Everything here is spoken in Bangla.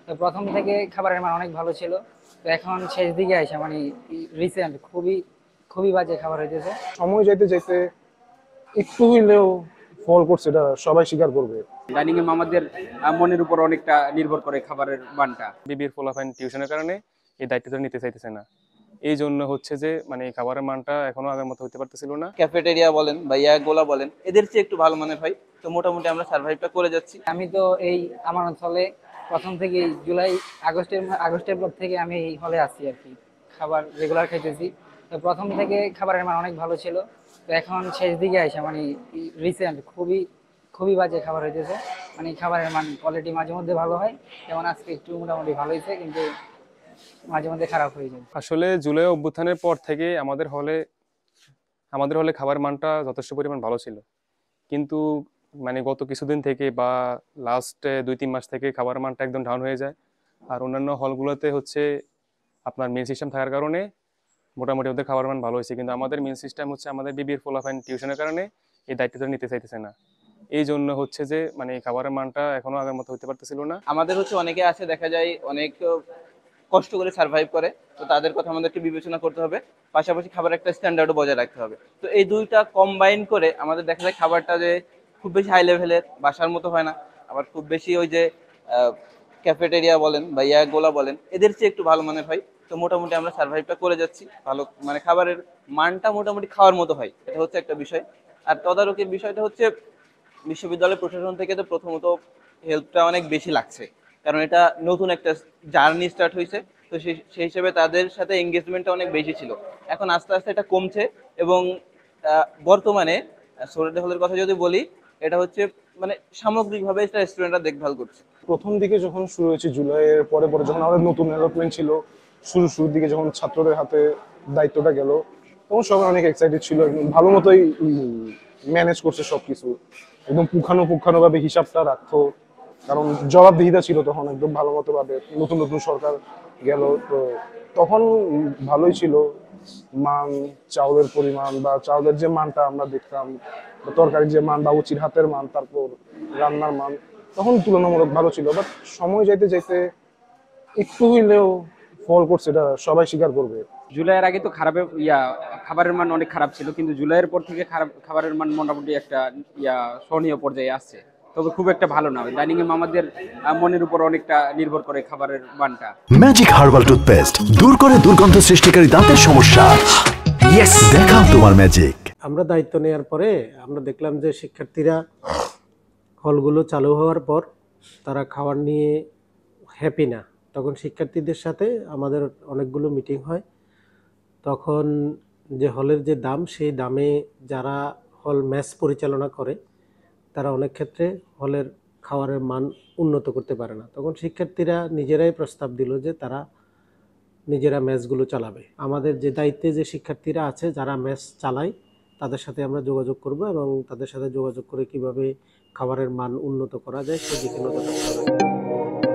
তো প্রথম থেকে খাবারের মান অনেক ভালো ছিল। তো এখন শেষ দিকে আইসা মানে রিসেন্ট খুবই খুবই বাজে খাবার হইতেছে। সময় যাইতে যাইতে একটু হইলেও ফল করছে, এটা সবাই স্বীকার করবে। ডাইনিং এ মামাদের মনের উপর অনেকটা নির্ভর করে খাবারের মানটা। বিবির পোলাপাইন টিউশনের কারণে এই দায়িত্বটা নিতে চাইতেছে না। এই জন্য হচ্ছে যে মানে এই খাবারের মানটা এখনো আগের মতো হতে পারতেছিল না। ক্যাফেটেরিয়া বলেন বা ইয়াগোলা বলেন, এদের চেয়ে একটু ভালো মানের হয়। তো মোটামুটি আমরা সার্ভাইভটা করে যাচ্ছি। আমি তো এই আমার অঞ্চলে প্রথম থেকে আগস্টের পর থেকে আমি এই হলে আছি আর কি, খাবার রেগুলার খাইতেছি। তো প্রথম থেকে খাবারের মান অনেক ভালো ছিল। তো এখন শেষ দিকে আইসা মানে রিসেন্ট খুবই খুবই বাজে খাবার হইতেছে। মানে খাবারের মান কোয়ালিটি মাঝে মধ্যে ভালো হয়, যেমন আজকে একটু মোটামুটি ভালো হয়েছে, কিন্তু মাঝে মধ্যে খারাপ হয়ে যায়। আসলে জুলাই অভ্যুত্থানের পর থেকে আমাদের হলে খাবার মানটা যথেষ্ট পরিমাণ ভালো ছিল, কিন্তু মানে গত কিছুদিন থেকে বা লাস্ট 2-3 মাস থেকে খাবার মানটা একদম ডাউন হয়ে যায়। আর অন্যান্য হলগুলোতে হচ্ছে আপনার মিল সিস্টেম থাকার কারণে মোটামুটি ওদের খাবার মান ভালো হয়েছে, কিন্তু আমাদের মিল সিস্টেম হচ্ছে আমাদের বিবির পোলাপাইন টিউশনের কারণে এই দায়িত্বটা নিতে চাইতেছে না। এই জন্য হচ্ছে যে মানে এই খাবারের মানটা এখনো আগের মতো হতে পারতেছিল না। আমাদের অনেকে আছে দেখা যায় অনেক কষ্ট করে সার্ভাইভ করে, তো তাদের কথা আমাদেরকে বিবেচনা করতে হবে। পাশাপাশি খাবার একটা স্ট্যান্ডার্ডও বজায় রাখতে হবে। তো এই দুইটা কম্বাইন করে আমাদের দেখা যায় খাবারটা যে খুব বেশি হাই লেভেলের বাসার মতো হয় না, আবার খুব বেশি ওই যে ক্যাফেটেরিয়া বলেন বা ইয়াগোলা বলেন, এদের চেয়ে একটু ভালো মানের হয়। তো মোটামুটি আমরা সার্ভাইভটা করে যাচ্ছি। ভালো মানে খাবারের মানটা মোটামুটি খাওয়ার মতো হয়, এটা হচ্ছে একটা বিষয়। আর তদারকির বিষয়টা হচ্ছে বিশ্ববিদ্যালয় প্রশাসন থেকে তো প্রথমত হেল্পটা অনেক বেশি লাগছে, কারণ এটা নতুন একটা জার্নি স্টার্ট হয়েছে। তো সেই হিসেবে তাদের সাথে এঙ্গেজমেন্টটা অনেক বেশি ছিল। এখন আস্তে আস্তে এটা কমছে এবং বর্তমানে সোরেডে হলের কথা যদি বলি, এটা হচ্ছে মানে সামগ্রিকভাবে এটা রেস্টুরেন্টটা দেখভাল করছে। প্রথম দিকে যখন শুরু হয়েছে জুলাইয়ের পরে পরে, যখন আমাদের নতুন অ্যালটমেন্ট ছিল, শুরুর দিকে যখন ছাত্রদের হাতে দায়িত্বটা গেল, তখন সবাই অনেক এক্সাইটেড ছিল, একদম ভালো মতোই ম্যানেজ করছে সবকিছু, একদম পুঙ্খানুপুঙ্খানু ভাবে হিসাবটা রাখতো, কারণ জবাবদিহিতা ছিল তখন একদম ভালো মতো ভাবে। নতুন নতুন সরকার গেল, তো তখন ভালোই ছিল মান, চাউলের পরিমাণ বা চাউলের যে মানটা আমরা দেখতাম, বা তরকারির যে মান, বাবুচির হাতের মান, তারপর রান্নার মান, তখন তুলনামূলক ভালো ছিল। বাট সময় যাইতে যাইতে একটু হইলেও ফল করছে, এটা সবাই স্বীকার করবে। জুলাইয়ের আগে তো খাবারের মান অনেক খারাপ ছিল, কিন্তু জুলাইয়ের পর থেকে খাবারের মান মোটামুটি একটা সহনীয় পর্যায়ে আসছে। তবে খুব একটা ভালো না। ডাইনিং এ মামাদের মনের উপর অনেকটা নির্ভর করে খাবারের মানটা। ম্যাজিক হার্বাল টুথপেস্ট দূর করে দুর্গন্ধ সৃষ্টিকারী দাঁতের সমস্যা। ইয়েস, দেখাও তোমার ম্যাজিক। আমরা দায়িত্ব নেওয়ার পরে আমরা দেখলাম যে শিক্ষার্থীরা হলগুলো চালু হওয়ার পর তারা খাবার নিয়ে হ্যাপি না। তখন শিক্ষার্থীদের সাথে আমাদের অনেকগুলো মিটিং হয়। তখন যে হলের যে দাম, সেই দামে যারা হল মেস পরিচালনা করে তারা অনেক ক্ষেত্রে হলের খাবারের মান উন্নত করতে পারে না। তখন শিক্ষার্থীরা নিজেরাই প্রস্তাব দিল যে তারা নিজেরা মেসগুলো চালাবে। আমাদের যে দায়িত্বে যে শিক্ষার্থীরা আছে যারা মেস চালায়, তাদের সাথে আমরা যোগাযোগ করব এবং তাদের সাথে যোগাযোগ করে কিভাবে খাবারের মান উন্নত করা যায় সেদিকে নজর রাখতে হবে।